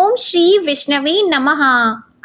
ओम श्री विष्णवे नमः।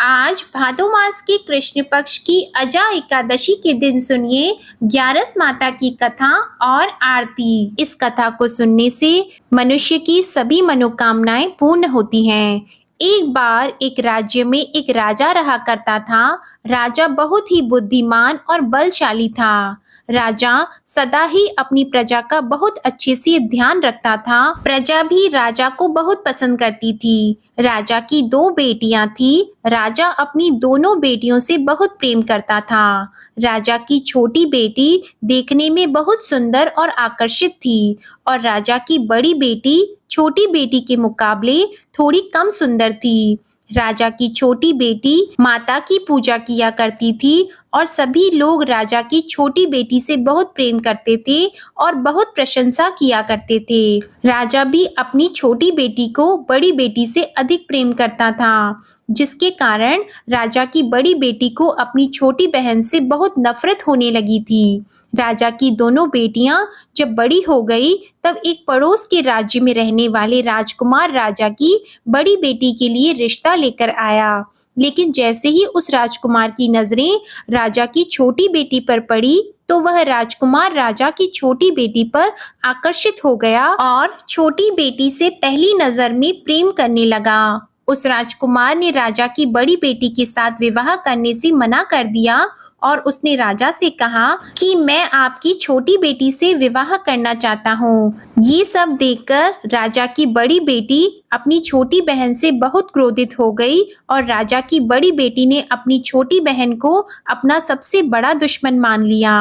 आज भादो मास के कृष्ण पक्ष की अजा एकादशी के दिन सुनिए ग्यारस माता की कथा और आरती। इस कथा को सुनने से मनुष्य की सभी मनोकामनाएं पूर्ण होती हैं। एक बार एक राज्य में एक राजा रहा करता था। राजा बहुत ही बुद्धिमान और बलशाली था। राजा सदा ही अपनी प्रजा का बहुत अच्छे से ध्यान रखता था। प्रजा भी राजा को बहुत पसंद करती थी। राजा की दो बेटियां थी। राजा अपनी दोनों बेटियों से बहुत प्रेम करता था। राजा की छोटी बेटी देखने में बहुत सुंदर और आकर्षित थी और राजा की बड़ी बेटी छोटी बेटी के मुकाबले थोड़ी कम सुंदर थी। राजा की छोटी बेटी माता की पूजा किया करती थी और सभी लोग राजा की छोटी बेटी से बहुत प्रेम करते थे और बहुत प्रशंसा किया करते थे। राजा भी अपनी छोटी बेटी को बड़ी बेटी से अधिक प्रेम करता था, जिसके कारण राजा की बड़ी बेटी को अपनी छोटी बहन से बहुत नफरत होने लगी थी। राजा की दोनों बेटियां जब बड़ी हो गई तब एक पड़ोस के राज्य में रहने वाले राजकुमार राजा की बड़ी बेटी के लिए रिश्ता लेकर आया। लेकिन जैसे ही उस राजकुमार की नजरें राजा की छोटी बेटी पर पड़ी तो वह राजकुमार राजा की छोटी बेटी पर आकर्षित हो गया और छोटी बेटी से पहली नजर में प्रेम करने लगा। उस राजकुमार ने राजा की बड़ी बेटी के साथ विवाह करने से मना कर दिया और उसने राजा से कहा कि मैं आपकी छोटी बेटी से विवाह करना चाहता हूँ। ये सब देखकर राजा की बड़ी बेटी अपनी छोटी बहन से बहुत क्रोधित हो गई और राजा की बड़ी बेटी ने अपनी छोटी बहन को अपना सबसे बड़ा दुश्मन मान लिया।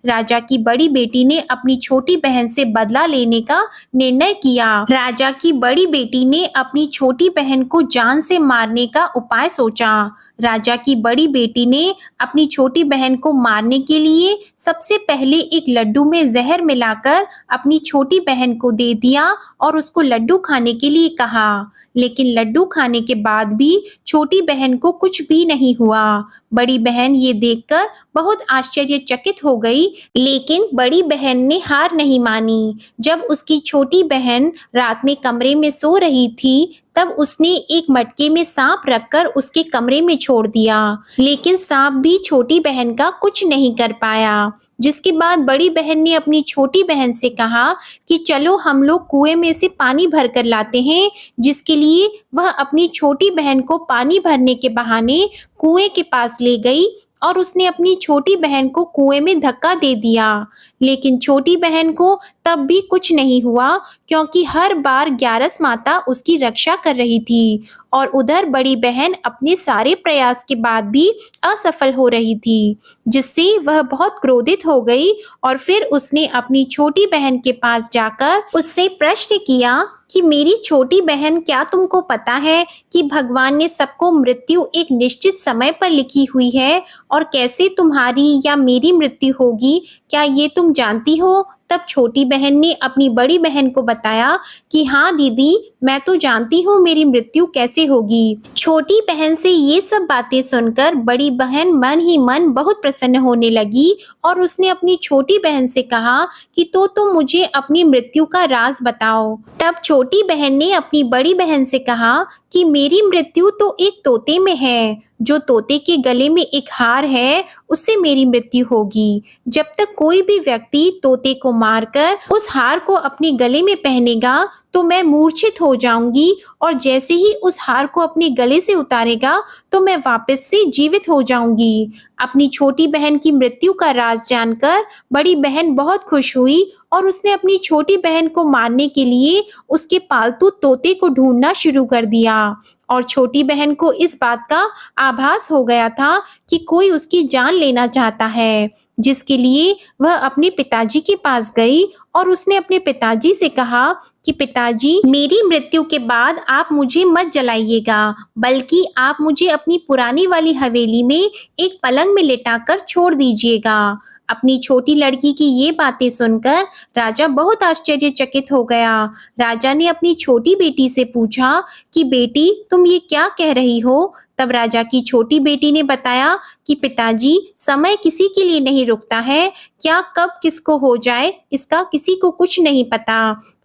राजा की बड़ी बेटी ने अपनी छोटी बहन से बदला लेने का निर्णय किया। राजा की बड़ी बेटी ने अपनी छोटी बहन को जान से मारने का उपाय सोचा। राजा की बड़ी बेटी ने अपनी छोटी बहन को मारने के लिए सबसे पहले एक लड्डू में जहर मिलाकर अपनी छोटी बहन को दे दिया और उसको लड्डू खाने के लिए कहा। लेकिन लड्डू खाने के बाद भी छोटी बहन को कुछ भी नहीं हुआ। बड़ी बहन ये देखकर बहुत आश्चर्यचकित हो गई, लेकिन बड़ी बहन ने हार नहीं मानी। जब उसकी छोटी बहन रात में कमरे में सो रही थी तब उसने एक मटके में सांप रखकर उसके कमरे में छोड़ दिया, लेकिन सांप भी छोटी बहन का कुछ नहीं कर पाया। जिसके बाद बड़ी बहन ने अपनी छोटी बहन से कहा कि चलो हम लोग कुएं में से पानी भर कर लाते हैं, जिसके लिए वह अपनी छोटी बहन को पानी भरने के बहाने कुएं के पास ले गई और उसने अपनी छोटी बहन को कुएं में धक्का दे दिया। लेकिन छोटी बहन को तब भी कुछ नहीं हुआ, क्योंकि हर बार ग्यारस माता उसकी रक्षा कर रही थी और उधर बड़ी बहन अपने सारे प्रयास के बाद भी असफल हो रही थी, जिससे वह बहुत क्रोधित हो गई और फिर उसने अपनी छोटी बहन के पास जाकर उससे प्रश्न किया कि मेरी छोटी बहन, क्या तुमको पता है कि भगवान ने सबको मृत्यु एक निश्चित समय पर लिखी हुई है और कैसे तुम्हारी या मेरी मृत्यु होगी, क्या ये तुम जानती हो? तब छोटी बहन ने अपनी बड़ी बहन को बताया कि हाँ दीदी, मैं तो जानती हूँ मेरी मृत्यु कैसे होगी। छोटी बहन से ये सब बातें सुनकर बड़ी बहन मन ही मन बहुत प्रसन्न होने लगी और उसने अपनी छोटी बहन से कहा कि तो तुम मुझे अपनी मृत्यु का राज बताओ। तब छोटी बहन ने अपनी बड़ी बहन से कहा कि मेरी मृत्यु तो एक तोते में है। जो तोते के गले में एक हार है, उससे मेरी मृत्यु होगी। जब तक कोई भी व्यक्ति तोते को मारकर उस हार को अपने गले में पहनेगा तो मैं मूर्छित हो जाऊंगी और जैसे ही उस हार को अपने गले से उतारेगा तो मैं वापस से जीवित हो जाऊंगी। अपनी छोटी बहन की मृत्यु का राज जानकर बड़ी बहन बहुत खुश हुई और उसने अपनी छोटी बहन को मारने के लिए उसके पालतू तोते को ढूंढना शुरू कर दिया और छोटी बहन को इस बात का आभास हो गया था कि कोई उसकी जान लेना चाहता है, जिसके लिए वह अपने पिताजी के पास गई और उसने अपने पिताजी से कहा कि पिताजी, मेरी मृत्यु के बाद आप मुझे मत जलाइएगा, बल्कि आप मुझे अपनी पुरानी वाली हवेली में एक पलंग में लिटाकर छोड़ दीजिएगा। अपनी छोटी लड़की की ये बातें सुनकर राजा बहुत आश्चर्यचकित हो गया। राजा ने अपनी छोटी बेटी से पूछा कि बेटी, तुम ये क्या कह रही हो? तब राजा की छोटी बेटी ने बताया कि पिताजी, समय किसी के लिए नहीं रुकता है, क्या कब किसको हो जाए इसका किसी को कुछ नहीं पता।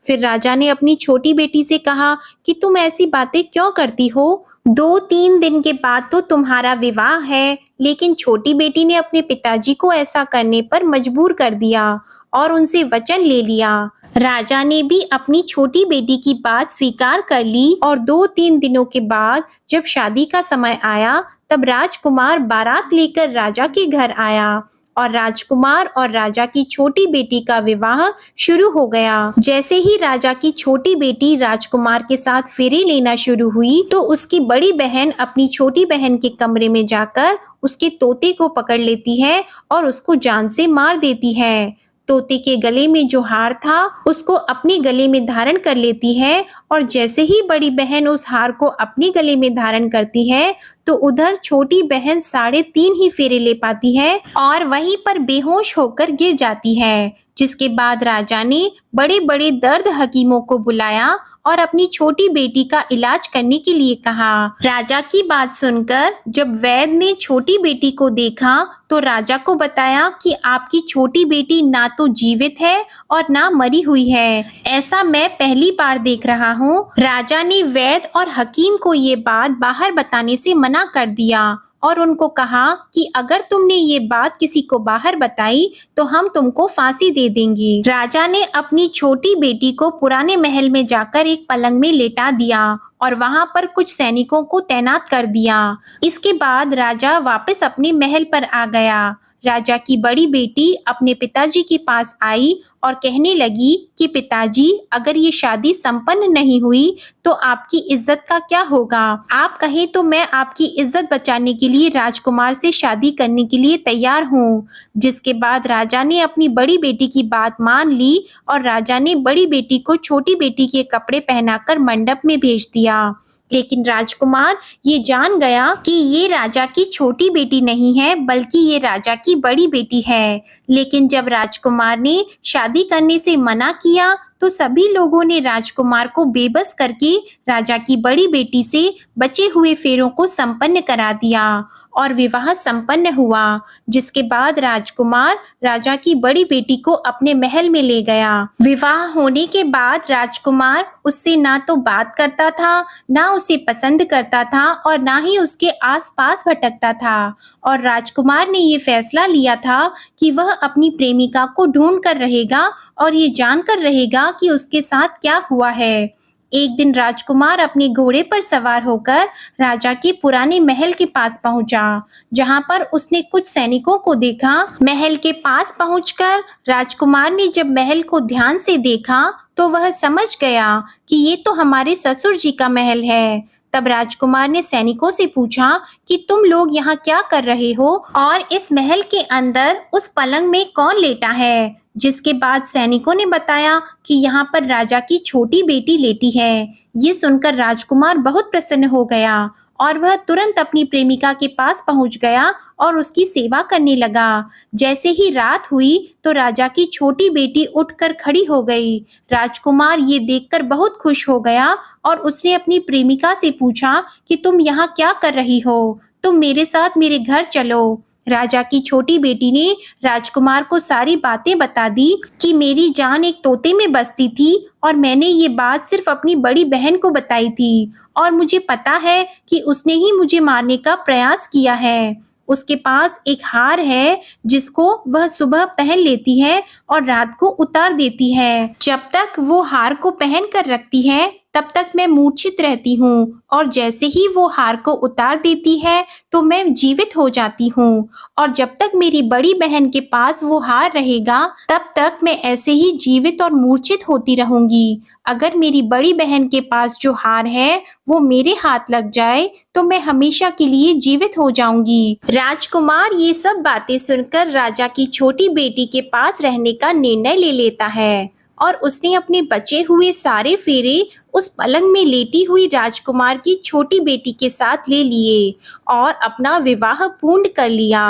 फिर राजा ने अपनी छोटी बेटी से कहा कि तुम ऐसी बातें क्यों करती हो? 2-3 दिन के बाद तो तुम्हारा विवाह है। लेकिन छोटी बेटी ने अपने पिताजी को ऐसा करने पर मजबूर कर दिया और उनसे वचन ले लिया। राजा ने भी अपनी छोटी बेटी की बात स्वीकार कर ली और 2-3 दिनों के बाद जब शादी का समय आया, तब राजकुमार बारात लेकर राजा के घर आया और राजकुमार और राजा की छोटी बेटी का विवाह शुरू हो गया। जैसे ही राजा की छोटी बेटी राजकुमार के साथ फेरे लेना शुरू हुई, तो उसकी बड़ी बहन अपनी छोटी बहन के कमरे में जाकर उसके तोते को पकड़ लेती है और उसको जान से मार देती है। तोते के गले में जो हार था उसको अपने गले में धारण कर लेती है और जैसे ही बड़ी बहन उस हार को अपने गले में धारण करती है, तो उधर छोटी बहन 3.5 ही फेरे ले पाती है और वहीं पर बेहोश होकर गिर जाती है। जिसके बाद राजा ने बड़े बड़े दर्द हकीमों को बुलाया और अपनी छोटी बेटी का इलाज करने के लिए कहा। राजा की बात सुनकर जब वैद्य ने छोटी बेटी को देखा, तो राजा को बताया कि आपकी छोटी बेटी ना तो जीवित है और ना मरी हुई है। ऐसा मैं पहली बार देख रहा हूँ। राजा ने वैद्य और हकीम को ये बात बाहर बताने से मना कर दिया और उनको कहा कि अगर तुमने ये बात किसी को बाहर बताई तो हम तुमको फांसी दे देंगे। राजा ने अपनी छोटी बेटी को पुराने महल में जाकर एक पलंग में लेटा दिया और वहां पर कुछ सैनिकों को तैनात कर दिया। इसके बाद राजा वापस अपने महल पर आ गया। राजा की बड़ी बेटी अपने पिताजी के पास आई और कहने लगी कि पिताजी, अगर ये शादी संपन्न नहीं हुई तो आपकी इज्जत का क्या होगा? आप कहें तो मैं आपकी इज्जत बचाने के लिए राजकुमार से शादी करने के लिए तैयार हूँ। जिसके बाद राजा ने अपनी बड़ी बेटी की बात मान ली और राजा ने बड़ी बेटी को छोटी बेटी के कपड़े पहनाकर मंडप में भेज दिया। लेकिन राजकुमार ये जान गया कि ये राजा की छोटी बेटी नहीं है, बल्कि ये राजा की बड़ी बेटी है। लेकिन जब राजकुमार ने शादी करने से मना किया, तो सभी लोगों ने राजकुमार को बेबस करके राजा की बड़ी बेटी से बचे हुए फेरों को संपन्न करा दिया और विवाह संपन्न हुआ। जिसके बाद राजकुमार राजा की बड़ी बेटी को अपने महल में ले गया। विवाह होने के बाद राजकुमार उससे ना तो बात करता था, ना उसे पसंद करता था और ना ही उसके आसपास भटकता था। और राजकुमार ने ये फैसला लिया था कि वह अपनी प्रेमिका को ढूंढ कर रहेगा और ये जानकर रहेगा कि उसके साथ क्या हुआ है। एक दिन राजकुमार अपने घोड़े पर सवार होकर राजा के पुराने महल के पास पहुंचा, जहां पर उसने कुछ सैनिकों को देखा। महल के पास पहुंचकर राजकुमार ने जब महल को ध्यान से देखा, तो वह समझ गया कि ये तो हमारे ससुर जी का महल है। तब राजकुमार ने सैनिकों से पूछा कि तुम लोग यहाँ क्या कर रहे हो और इस महल के अंदर उस पलंग में कौन लेटा है? जिसके बाद सैनिकों ने बताया कि यहाँ पर राजा की छोटी बेटी लेटी है। ये सुनकर राजकुमार बहुत प्रसन्न हो गया और वह तुरंत अपनी प्रेमिका के पास पहुंच गया और उसकी सेवा करने लगा। जैसे ही रात हुई तो राजा की छोटी बेटी उठकर खड़ी हो गई। राजकुमार ये देखकर बहुत खुश हो गया और उसने अपनी प्रेमिका से पूछा कि तुम यहाँ क्या कर रही हो? तुम मेरे साथ मेरे घर चलो। राजा की छोटी बेटी ने राजकुमार को सारी बातें बता दी कि मेरी जान एक तोते में बसती थी और मैंने ये बात सिर्फ अपनी बड़ी बहन को बताई थी और मुझे पता है कि उसने ही मुझे मारने का प्रयास किया है। उसके पास एक हार है जिसको वह सुबह पहन लेती है और रात को उतार देती है। जब तक वो हार को पहन कर रखती है तब तक मैं मूर्छित रहती हूँ और जैसे ही वो हार को उतार देती है तो मैं जीवित हो जाती हूँ और जब तक मेरी बड़ी बहन के पास वो हार रहेगा तब तक मैं ऐसे ही जीवित और मूर्छित होती रहूंगी। अगर मेरी बड़ी बहन के पास जो हार है वो मेरे हाथ लग जाए तो मैं हमेशा के लिए जीवित हो जाऊंगी। राजकुमार ये सब बातें सुनकर राजा की छोटी बेटी के पास रहने का निर्णय ले लेता है और उसने अपने बचे हुए सारे फेरे उस पलंग में लेटी हुई राजकुमार की छोटी बेटी के साथ ले लिए और अपना विवाह पूर्ण कर लिया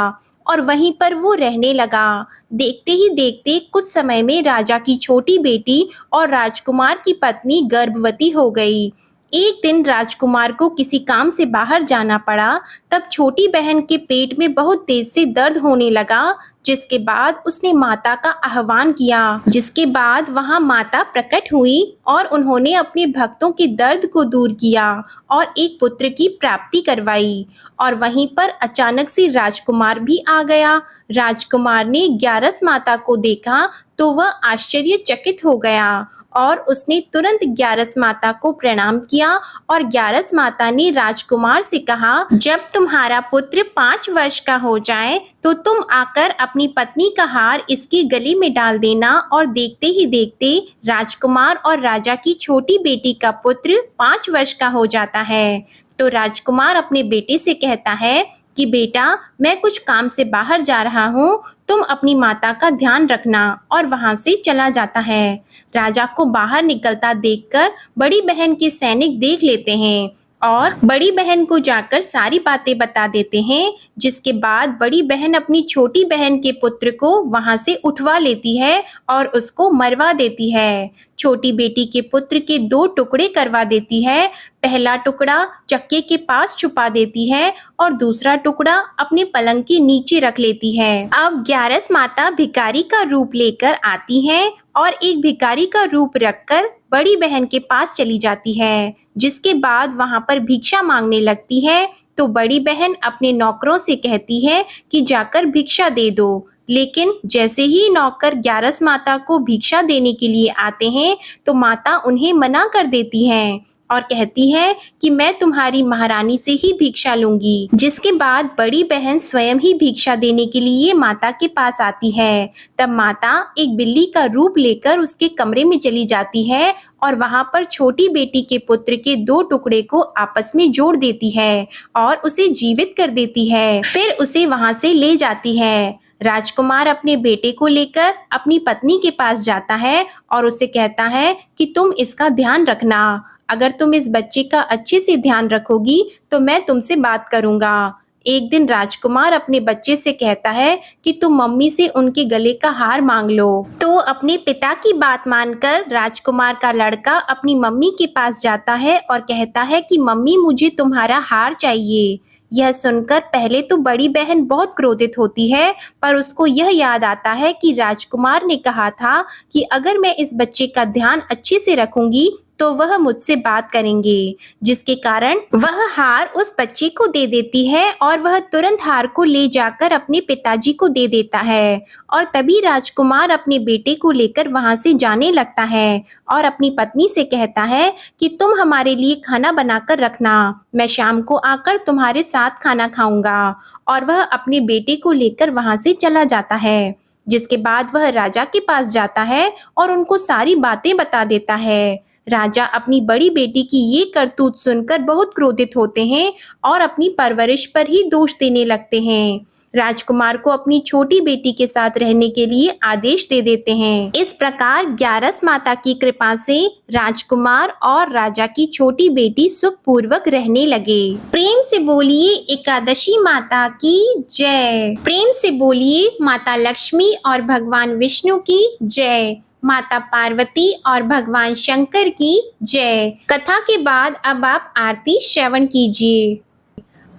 और वहीं पर वो रहने लगा। देखते ही देखते कुछ समय में राजा की छोटी बेटी और राजकुमार की पत्नी गर्भवती हो गई। एक दिन राजकुमार को किसी काम से बाहर जाना पड़ा। तब छोटी बहन के पेट में बहुत तेज से दर्द होने लगा, जिसके बाद उसने माता का आह्वान किया। जिसके बाद वहां माता प्रकट हुई और उन्होंने अपने भक्तों के दर्द को दूर किया और एक पुत्र की प्राप्ति करवाई। और वहीं पर अचानक से राजकुमार भी आ गया। राजकुमार ने ग्यारस माता को देखा तो वह आश्चर्यचकित हो गया और उसने तुरंत ग्यारस माता को प्रणाम किया। और ग्यारस माता ने राजकुमार से कहा, जब तुम्हारा पुत्र 5 वर्ष का हो जाए तो तुम आकर अपनी पत्नी का हार इसके गले में डाल देना। और देखते ही देखते राजकुमार और राजा की छोटी बेटी का पुत्र 5 वर्ष का हो जाता है। तो राजकुमार अपने बेटे से कहता है कि बेटा, मैं कुछ काम से बाहर जा रहा हूँ, तुम अपनी माता का ध्यान रखना। और वहां से चला जाता है। राजा को बाहर निकलता देखकर बड़ी बहन के सैनिक देख लेते हैं और बड़ी बहन को जाकर सारी बातें बता देते हैं। जिसके बाद बड़ी बहन अपनी छोटी बहन के पुत्र को वहां से उठवा लेती है और उसको मरवा देती है। छोटी बेटी के पुत्र के 2 टुकड़े करवा देती है। पहला टुकड़ा चक्के के पास छुपा देती है और दूसरा टुकड़ा अपने पलंग के नीचे रख लेती है। अब ग्यारस माता भिखारी का रूप लेकर आती है और एक भिखारी का रूप रखकर बड़ी बहन के पास चली जाती है। जिसके बाद वहां पर भिक्षा मांगने लगती है। तो बड़ी बहन अपने नौकरों से कहती है कि जाकर भिक्षा दे दो। लेकिन जैसे ही नौकर ग्यारस माता को भिक्षा देने के लिए आते हैं तो माता उन्हें मना कर देती है और कहती है कि मैं तुम्हारी महारानी से ही भिक्षा लूंगी। जिसके बाद बड़ी बहन स्वयं ही भिक्षा देने के लिए माता के पास आती है। तब माता एक बिल्ली का रूप लेकर उसके कमरे में चली जाती है और वहां पर छोटी बेटी के पुत्र के 2 टुकड़े को आपस में जोड़ देती है और उसे जीवित कर देती है। फिर उसे वहां से ले जाती है। राजकुमार अपने बेटे को लेकर अपनी पत्नी के पास जाता है और उसे कहता है कि तुम इसका ध्यान रखना। अगर तुम इस बच्चे का अच्छे से ध्यान रखोगी तो मैं तुमसे बात करूंगा। एक दिन राजकुमार अपने बच्चे से कहता है कि तुम मम्मी से उनके गले का हार मांग लो। तो अपने पिता की बात मानकर राजकुमार का लड़का अपनी मम्मी के पास जाता है और कहता है कि मम्मी, मुझे तुम्हारा हार चाहिए। यह सुनकर पहले तो बड़ी बहन बहुत क्रोधित होती है, पर उसको यह याद आता है कि राजकुमार ने कहा था कि अगर मैं इस बच्चे का ध्यान अच्छे से रखूंगी तो वह मुझसे बात करेंगे। जिसके कारण वह हार उस बच्चे को दे देती है और वह तुरंत हार को ले जाकर अपने पिताजी को दे देता है। और तभी राजकुमार अपने बेटे को लेकर वहां से जाने लगता है और अपनी पत्नी से कहता है कि तुम हमारे लिए खाना बनाकर रखना, मैं शाम को आकर तुम्हारे साथ खाना खाऊंगा। और वह अपने बेटे को लेकर वहां से चला जाता है। जिसके बाद वह राजा के पास जाता है और उनको सारी बातें बता देता है। राजा अपनी बड़ी बेटी की ये करतूत सुनकर बहुत क्रोधित होते हैं और अपनी परवरिश पर ही दोष देने लगते हैं। राजकुमार को अपनी छोटी बेटी के साथ रहने के लिए आदेश दे देते हैं। इस प्रकार ग्यारस माता की कृपा से राजकुमार और राजा की छोटी बेटी सुखपूर्वक रहने लगे। प्रेम से बोलिए एकादशी माता की जय। प्रेम से बोलिए माता लक्ष्मी और भगवान विष्णु की जय। माता पार्वती और भगवान शंकर की जय। कथा के बाद अब आप आरती श्रवण कीजिए।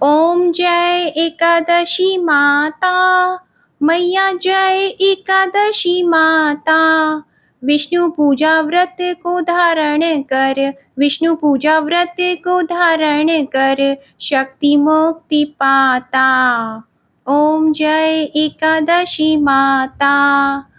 ओम जय एकादशी माता मैया, जय एकादशी माता। विष्णु पूजा व्रत को धारण कर, विष्णु पूजा व्रत को धारण कर, शक्ति मुक्ति पाता। ओम जय एकादशी माता।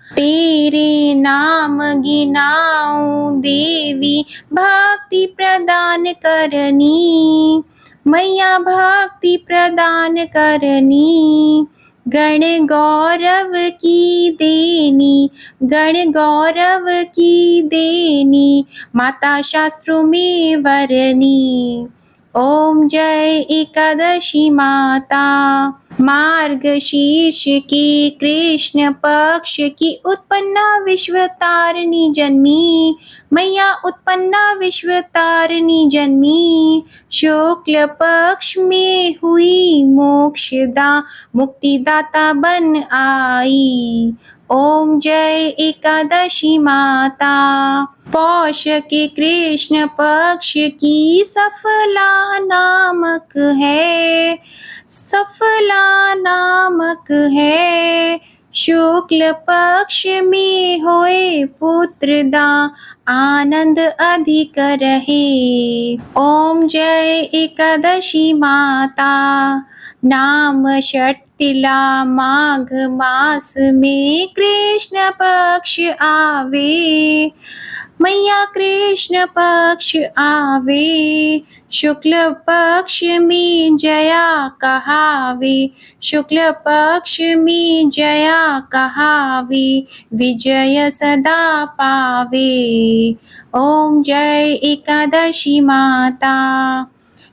तेरे नाम गिनाऊं देवी, भक्ति प्रदान करनी, मैया भक्ति प्रदान करनी। गण गौरव की देनी, गण गौरव की देनी, माता शास्त्रों में वरनी। ओम जय एकादशी माता। मार्गशीर्ष की कृष्ण पक्ष की उत्पन्ना विश्वतारिणी जन्मी, मैया उत्पन्ना विश्वतारिणी जन्मी। शुक्ल पक्ष में हुई मोक्षदा, मुक्तिदाता बन आई। ओम जय एकादशी माता। पौष के कृष्ण पक्ष की सफला नामक है, सफला नामक है। शुक्ल पक्ष में होए पुत्रदा आनंद अधिक रहे। ओम जय एकादशी माता। नाम षटतिला माघ मास में कृष्ण पक्ष आवे। मैया कृष्ण पक्ष आवे। शुक्ल पक्ष में जया कहावे। शुक्ल पक्ष में जया कहावे। विजय सदा पावे। ओम जय एकादशी माता।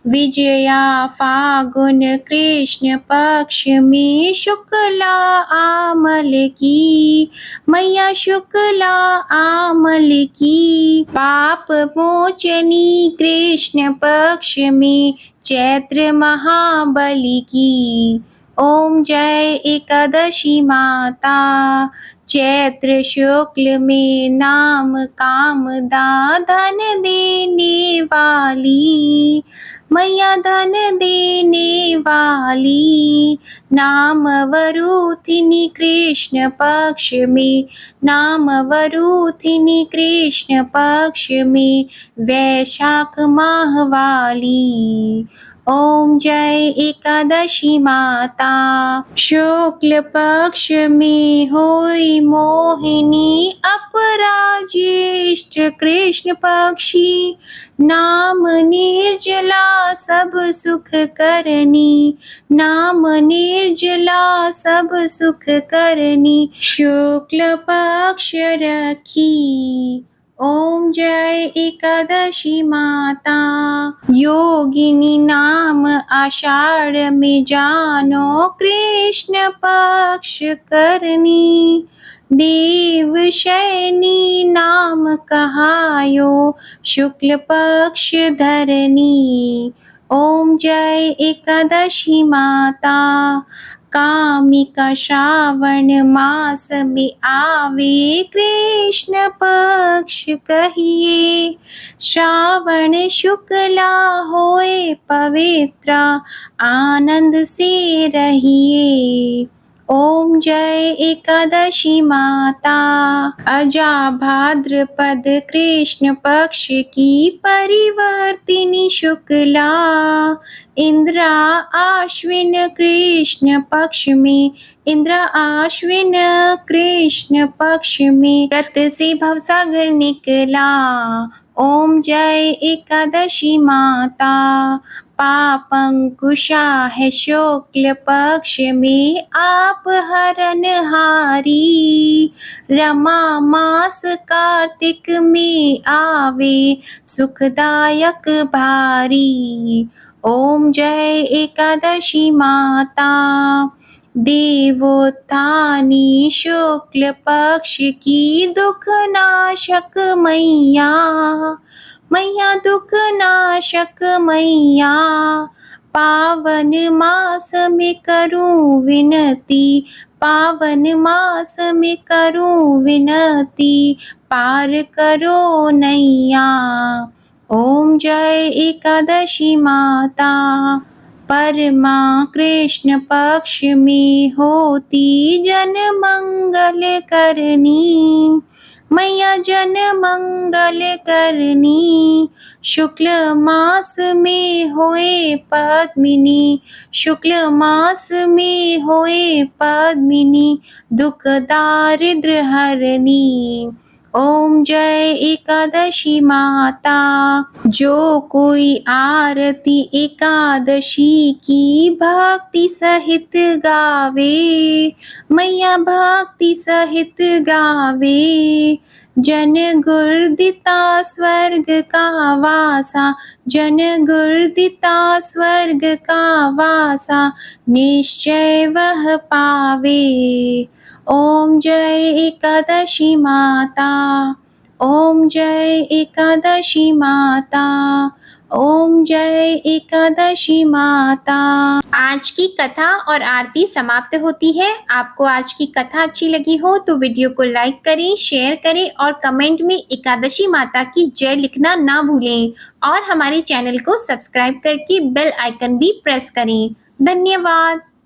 विजया फागुन कृष्ण पक्ष में शुक्ला आमल की। मैया शुक्ला आमल की। पाप मोचनी कृष्ण पक्ष में चैत्र महाबली की। ओम जय एकादशी माता। चैत्र शुक्ल में नाम कामदा धन देने वाली। मैया धन देने वाली। नाम वरूथिनी कृष्ण पक्ष में। नाम वरूथिनी कृष्ण पक्ष में वैशाख माह वाली। ओम जय एकादशी माता। शुक्ल पक्ष में होई मोहिनी अपराजिष्ट कृष्ण पक्षी। नाम निर्जला सब सुख करनी। नाम निर्जला सब सुख करनी। शुक्ल पक्ष रखी। ओम जय एकादशी माता। योगिनी नाम आषाढ़ में जानो कृष्ण पक्ष करनी। देव शयनी नाम कहायो शुक्ल पक्ष धरनी। ओम जय एकादशी माता। कामिका श्रावण मास में आवे कृष्ण पक्ष कहिए। श्रावण शुक्ला होए पवित्रा आनंद से रहिए। ओम जय एकादशी माता। अजा भाद्रपद कृष्ण पक्ष की परिवर्तिनी शुक्ला। इंद्रा आश्विन कृष्ण पक्ष में। इंद्र आश्विन कृष्ण पक्ष में व्रत से भवसागर निकला। ओम जय एकादशी माता। पापंकुशा है शुक्ल पक्ष में आप हरनहारी। रमा मास कार्तिक में आवे सुखदायक भारी। ओम जय एकादशी माता। देवोत्थानी शुक्ल पक्ष की दुख नाशक मैया। मैया दुख नाशक मैया। पावन मास में करूं विनती। पावन मास में करूं विनती। पार करो नैया। ओम जय एकादशी माता। परमा कृष्ण पक्ष में होती जन मंगल करनी। मैया जन मंगल करनी। शुक्ल मास में होए पद्मिनी। शुक्ल मास में होए पद्मिनी दुख दारिद्र हरनी। ओम जय एकादशी माता। जो कोई आरती एकादशी की भक्ति सहित गावे। मैया भक्ति सहित गावे। जन गुर्दिता स्वर्ग का वासा। जन गुर्दिता स्वर्ग का वासा निश्चय वह पावे। ओम जय एकादशी माता। ओम जय एकादशी माता। ओम जय एकादशी माता। आज की कथा और आरती समाप्त होती है। आपको आज की कथा अच्छी लगी हो तो वीडियो को लाइक करें, शेयर करें और कमेंट में एकादशी माता की जय लिखना ना भूलें और हमारे चैनल को सब्सक्राइब करके बेल आइकन भी प्रेस करें। धन्यवाद।